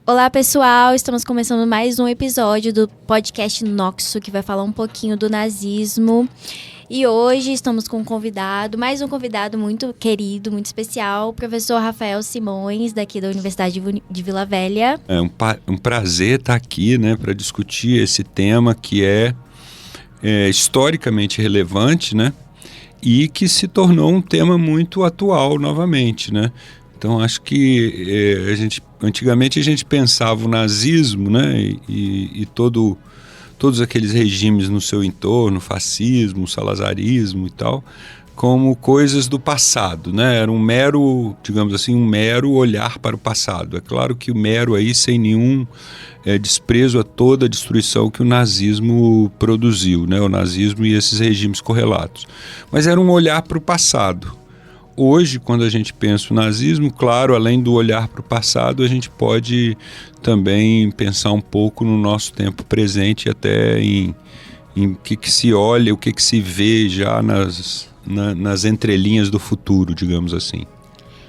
Olá, pessoal! Estamos começando mais um episódio do podcast Noxo, que vai falar um pouquinho do nazismo. E hoje estamos com mais um convidado muito querido, muito especial, o professor Rafael Simões, daqui da Universidade de Vila Velha. É um prazer estar aqui, né, para discutir esse tema que é historicamente relevante, né, e que se tornou um tema muito atual novamente, né. Então, acho que antigamente a gente pensava o nazismo, né, e todos aqueles regimes no seu entorno, fascismo, salazarismo e tal, como coisas do passado, né? Era um mero olhar para o passado. É claro que o mero aí sem nenhum desprezo a toda a destruição que o nazismo produziu, né? O nazismo e esses regimes correlatos. Mas era um olhar para o passado. Hoje, quando a gente pensa o nazismo, claro, além do olhar para o passado, a gente pode também pensar um pouco no nosso tempo presente, até em o que se olha, o que se vê já nas entrelinhas do futuro, digamos assim.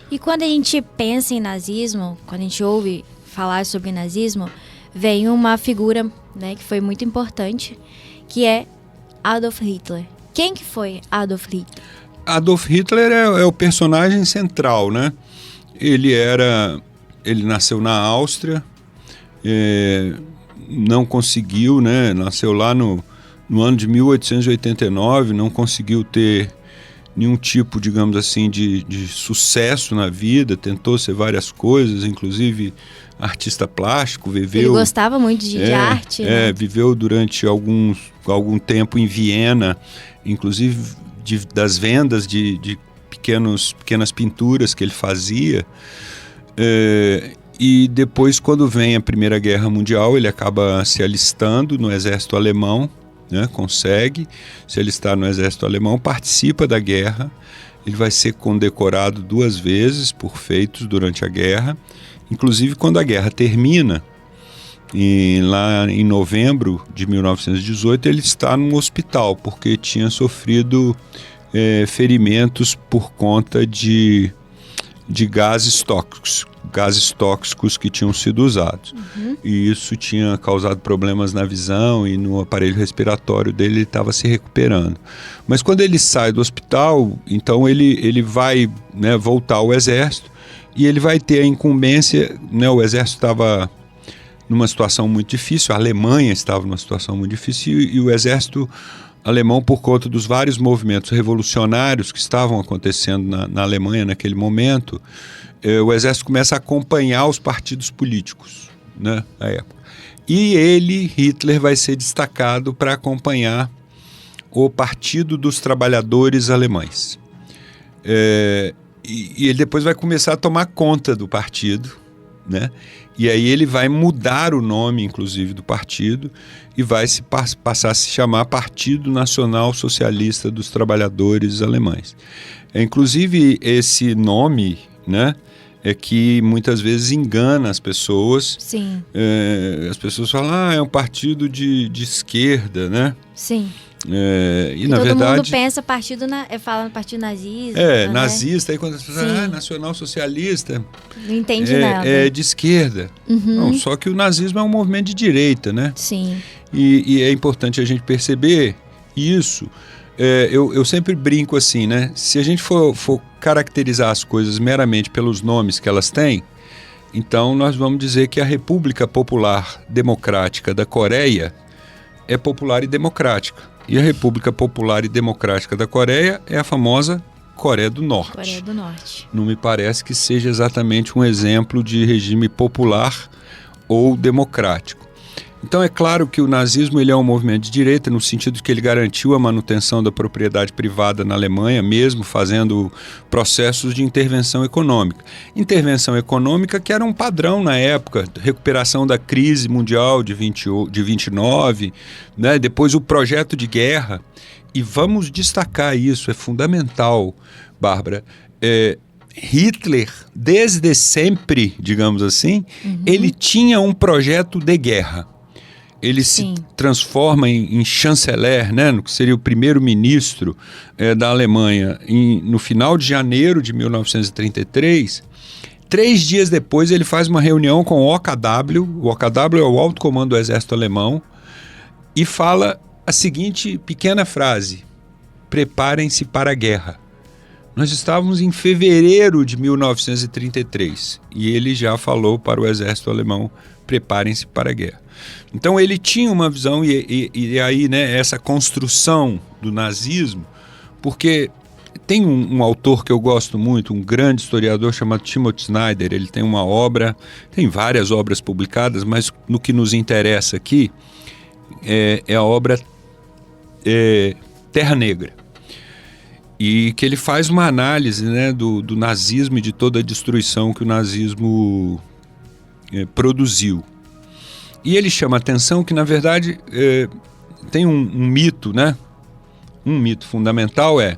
E quando a gente pensa em nazismo, quando a gente ouve falar sobre nazismo, vem uma figura, né, que foi muito importante, que é Adolf Hitler. Quem que foi Adolf Hitler? Adolf Hitler é o personagem central, né? Ele nasceu na Áustria, não conseguiu, né? Nasceu lá no ano de 1889, não conseguiu ter nenhum tipo, digamos assim, de sucesso na vida, tentou ser várias coisas, inclusive artista plástico, viveu... Ele gostava muito de arte, né? Viveu durante algum tempo em Viena, inclusive... das vendas de pequenas pinturas que ele fazia. E depois, quando vem a Primeira Guerra Mundial, ele acaba se alistando no exército alemão, né? Consegue se alistar no exército alemão, participa da guerra. Ele vai ser condecorado 2 vezes por feitos durante a guerra. Inclusive, quando a guerra termina, e lá em novembro de 1918 ele está num hospital porque tinha sofrido ferimentos por conta de gases tóxicos que tinham sido usados. E isso tinha causado problemas na visão e no aparelho respiratório dele. Ele estava se recuperando. Mas quando ele sai do hospital, então ele vai, né, voltar ao exército e ele vai ter a incumbência, né, o exército estava numa situação muito difícil, a Alemanha estava numa situação muito difícil e o exército alemão, por conta dos vários movimentos revolucionários que estavam acontecendo na Alemanha naquele momento, o exército começa a acompanhar os partidos políticos, né, na época. E Hitler, vai ser destacado para acompanhar o Partido dos Trabalhadores Alemães. E ele depois vai começar a tomar conta do partido, né? E aí ele vai mudar o nome, inclusive, do partido e vai passar a se chamar Partido Nacional Socialista dos Trabalhadores Alemães. Inclusive, esse nome, né, é que muitas vezes engana as pessoas. Sim. As pessoas falam, é um partido de esquerda, né? Sim. E na todo verdade, mundo pensa fala no partido nazista. Nazista, aí quando as pessoas falam, nacional socialista, não entende nada. É de esquerda. Não, só que o nazismo é um movimento de direita, né? Sim. E é importante a gente perceber isso. Eu sempre brinco assim, né? Se a gente for caracterizar as coisas meramente pelos nomes que elas têm, então nós vamos dizer que a República Popular Democrática da Coreia é popular e democrática. E a República Popular e Democrática da Coreia é a famosa Coreia do Norte. Coreia do Norte. Não me parece que seja exatamente um exemplo de regime popular ou democrático. Então é claro que o nazismo ele é um movimento de direita no sentido de que ele garantiu a manutenção da propriedade privada na Alemanha, mesmo fazendo processos de intervenção econômica. Intervenção econômica que era um padrão na época, recuperação da crise mundial de 29, né? Depois o projeto de guerra. E vamos destacar isso, é fundamental, Bárbara. Hitler, desde sempre, digamos assim, ele tinha um projeto de guerra. Ele se transforma em chanceler, né, no que seria o primeiro-ministro da Alemanha, no final de janeiro de 1933, 3 dias depois ele faz uma reunião com o OKW. O OKW é o Alto Comando do Exército Alemão, e fala a seguinte pequena frase: preparem-se para a guerra. Nós estávamos em fevereiro de 1933 e ele já falou para o exército alemão: preparem-se para a guerra. Então ele tinha uma visão, e aí, né, essa construção do nazismo, porque tem um autor que eu gosto muito, um grande historiador chamado Timothy Snyder. Ele tem uma obra, tem várias obras publicadas, mas no que nos interessa aqui é a obra Terra Negra. E que ele faz uma análise, né, do nazismo e de toda a destruição que o nazismo produziu. E ele chama a atenção que, na verdade, tem um mito, né? Um mito fundamental é: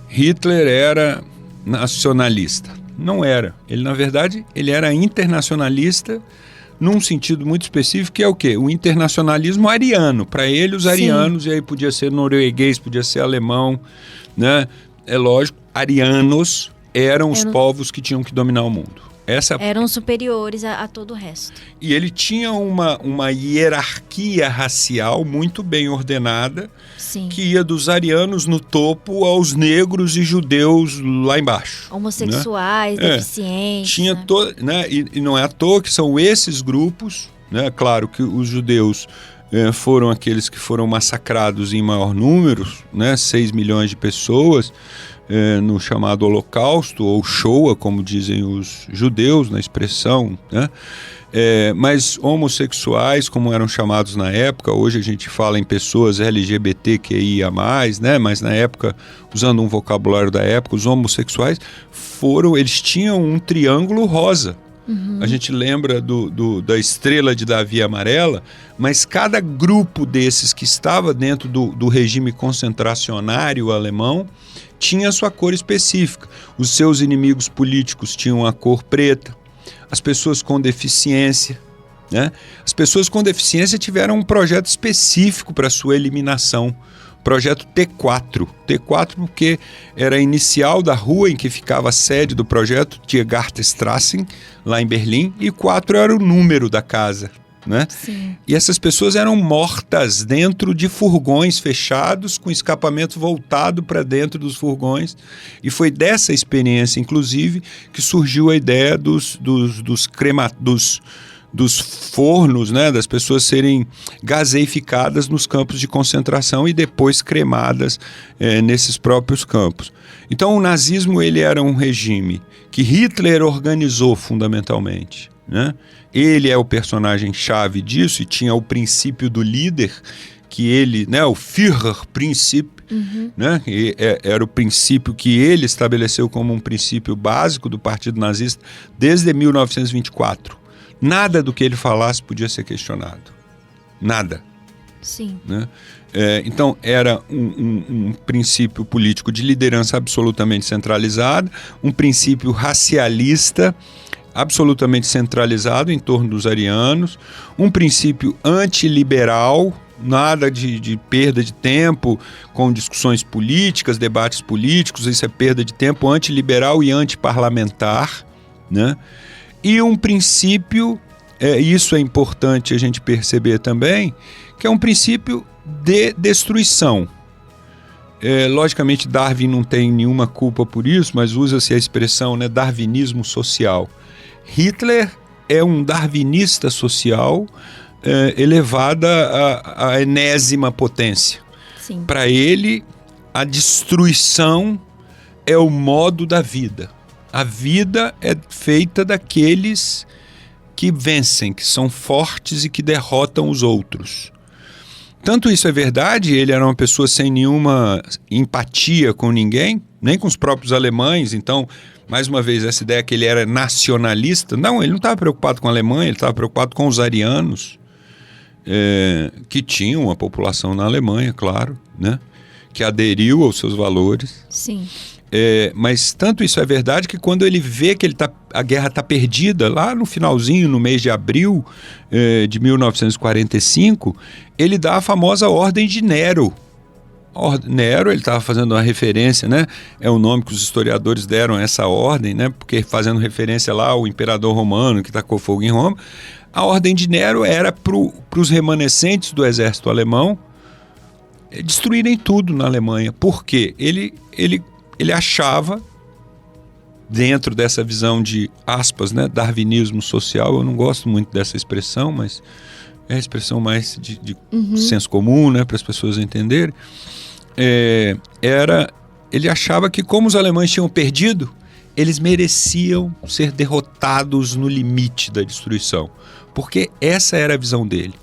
Hitler era nacionalista. Não era. Ele, na verdade, ele era internacionalista num sentido muito específico, que é o quê? O internacionalismo ariano. Para ele, os arianos, Sim. E aí podia ser norueguês, podia ser alemão, né? É lógico, arianos eram os povos que tinham que dominar o mundo. Eram superiores a todo o resto. E ele tinha uma hierarquia racial muito bem ordenada, Sim. que ia dos arianos no topo aos negros e judeus lá embaixo. Homossexuais, né? deficientes. Tinha né? E não é à toa que são esses grupos, né? Claro que os judeus foram aqueles que foram massacrados em maior número, né? 6 milhões de pessoas, no chamado Holocausto, ou Shoah, como dizem os judeus na expressão, né? Mas homossexuais, como eram chamados na época, hoje a gente fala em pessoas LGBTQIA+, né? Mas na época, usando um vocabulário da época, os homossexuais eles tinham um triângulo rosa. Uhum. A gente lembra da estrela de Davi amarela, mas cada grupo desses que estava dentro do regime concentracionário alemão tinha a sua cor específica. Os seus inimigos políticos tinham a cor preta, as pessoas com deficiência, né? As pessoas com deficiência tiveram um projeto específico para sua eliminação, projeto T4. T4 porque era a inicial da rua em que ficava a sede do projeto, Tiergartenstrasse, lá em Berlim, e 4 era o número da casa, né? Sim. E essas pessoas eram mortas dentro de furgões fechados, com escapamento voltado para dentro dos furgões, e foi dessa experiência, inclusive, que surgiu a ideia dos fornos, né, das pessoas serem gaseificadas nos campos de concentração e depois cremadas nesses próprios campos. Então o nazismo ele era um regime que Hitler organizou fundamentalmente, né? Ele é o personagem-chave disso, e tinha o princípio do líder, que ele, né, o Führerprinzip, né, que era o princípio que ele estabeleceu como um princípio básico do Partido Nazista desde 1924. Nada do que ele falasse podia ser questionado. Nada. Sim. Né? Então, era um princípio político de liderança absolutamente centralizada, um princípio racialista absolutamente centralizado em torno dos arianos, um princípio antiliberal, nada de perda de tempo com discussões políticas, debates políticos, isso é perda de tempo, antiliberal e antiparlamentar, né? E um princípio, isso é importante a gente perceber também, que é um princípio de destruição. Logicamente, Darwin não tem nenhuma culpa por isso, mas usa-se a expressão, né, darwinismo social. Hitler é um darwinista social elevada à enésima potência. Para ele, a destruição é o modo da vida. A vida é feita daqueles que vencem, que são fortes e que derrotam os outros. Tanto isso é verdade, ele era uma pessoa sem nenhuma empatia com ninguém, nem com os próprios alemães. Então, mais uma vez, essa ideia que ele era nacionalista, não, ele não estava preocupado com a Alemanha, ele estava preocupado com os arianos, que tinham uma população na Alemanha, claro, né, que aderiu aos seus valores. Sim. Mas tanto isso é verdade que quando ele vê que a guerra está perdida, lá no finalzinho, no mês de abril de 1945, ele dá a famosa Ordem de Nero, Nero, ele estava fazendo uma referência, né? É o nome que os historiadores deram a essa ordem, né? Porque fazendo referência lá ao imperador romano que tacou fogo em Roma. A ordem de Nero era para os remanescentes do exército alemão destruírem tudo na Alemanha. Por quê? Ele achava, dentro dessa visão de, aspas, né, darwinismo social, eu não gosto muito dessa expressão, mas é a expressão mais de senso comum, né, para as pessoas entenderem, ele achava que como os alemães tinham perdido, eles mereciam ser derrotados no limite da destruição, porque essa era a visão dele.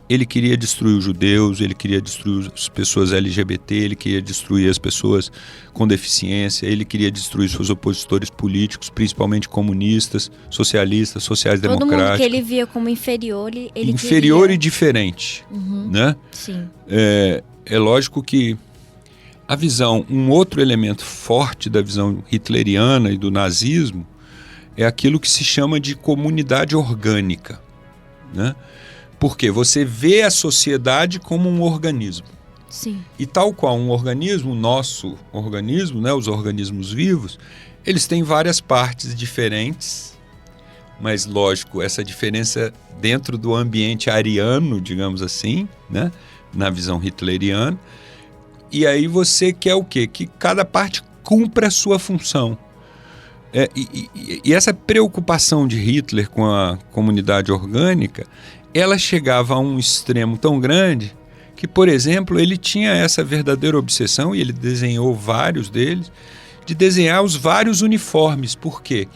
Ele queria destruir os judeus, ele queria destruir as pessoas LGBT, ele queria destruir as pessoas com deficiência, ele queria destruir seus opositores políticos, principalmente comunistas, socialistas, sociais-democráticos. Todo mundo que ele via como inferior, ele inferior queria... e diferente, né? Sim. É lógico que a visão, um outro elemento forte da visão hitleriana e do nazismo é aquilo que se chama de comunidade orgânica, né? Porque você vê a sociedade como um organismo. Sim. E tal qual um organismo, o nosso organismo, né, os organismos vivos, eles têm várias partes diferentes, mas lógico, essa diferença dentro do ambiente ariano, digamos assim, né, na visão hitleriana. E aí você quer o quê? Que cada parte cumpra a sua função. E essa preocupação de Hitler com a comunidade orgânica, ela chegava a um extremo tão grande que, por exemplo, ele tinha essa verdadeira obsessão, e ele desenhou vários deles, de desenhar os vários uniformes. Por quê?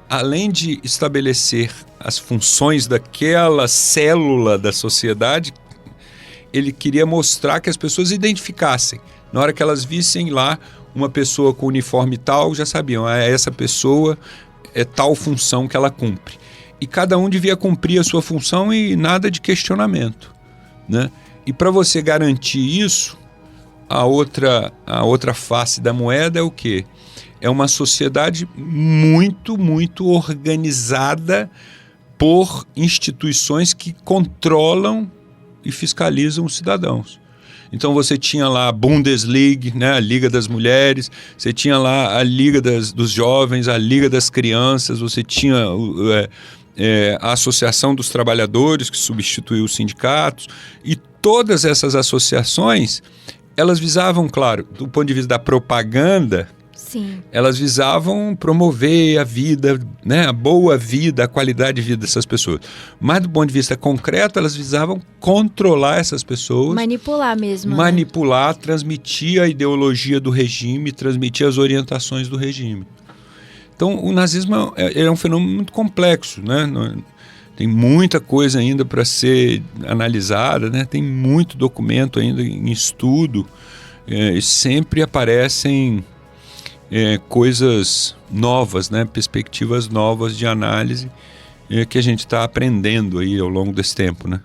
Além de estabelecer as funções daquela célula da sociedade, ele queria mostrar que as pessoas identificassem. Na hora que elas vissem lá uma pessoa com uniforme tal, já sabiam, essa pessoa é tal função que ela cumpre. E cada um devia cumprir a sua função e nada de questionamento, né? E para você garantir isso, a outra face da moeda é o quê? É uma sociedade muito, muito organizada por instituições que controlam e fiscalizam os cidadãos. Então você tinha lá a Bundesliga, né, a Liga das Mulheres, você tinha lá a Liga dos Jovens, a Liga das Crianças, você tinha a Associação dos Trabalhadores, que substituiu os sindicatos, e todas essas associações, elas visavam, claro, do ponto de vista da propaganda, sim, elas visavam promover a vida, né, a boa vida, a qualidade de vida dessas pessoas. Mas do ponto de vista concreto, elas visavam controlar essas pessoas. Manipular mesmo. Manipular, transmitir a ideologia do regime, transmitir as orientações do regime. Então, o nazismo é um fenômeno muito complexo, né? Tem muita coisa ainda para ser analisada, né? Tem muito documento ainda em estudo, e sempre aparecem coisas novas, né? Perspectivas novas de análise que a gente está aprendendo aí ao longo desse tempo, né?